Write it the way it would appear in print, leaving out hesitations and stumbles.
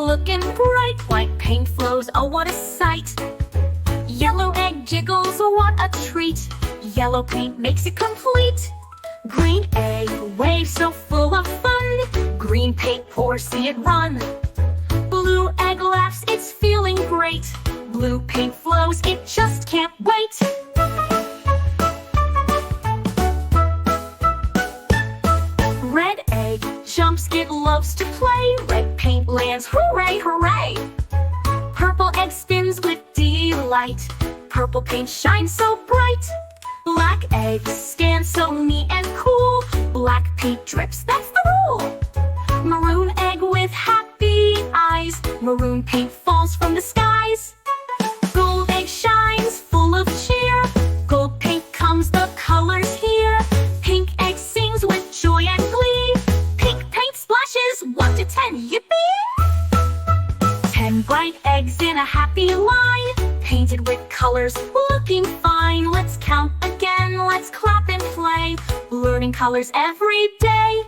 looking bright. White paint flows, oh what a sight. Yellow egg jiggles, oh what a treat. Yellow paint makes it complete. Green egg waves, so full of fun. Green paint pours, see it run. Blue egg laughs, it's feeling great. Blue paint flows, it just can't wait. Red egg jumps, it loves to play. Red paint lands, hooray, hooray. Purple egg spins with delight. Purple paint shines so bright. Black egg stands so neat and cool. Black paint drips, that's the rule. Maroon egg with happy eyes. Maroon paint falls from the skies. Gold egg shines, full of cheer. Gold paint comes, the colors here. Pink egg sings with joy and glee. Pink paint splashes 1 to 10, yippee! 10 bright eggs in a happy line, painted with colors, looking fine. Let's count again, let's clap and play, learning colors every day.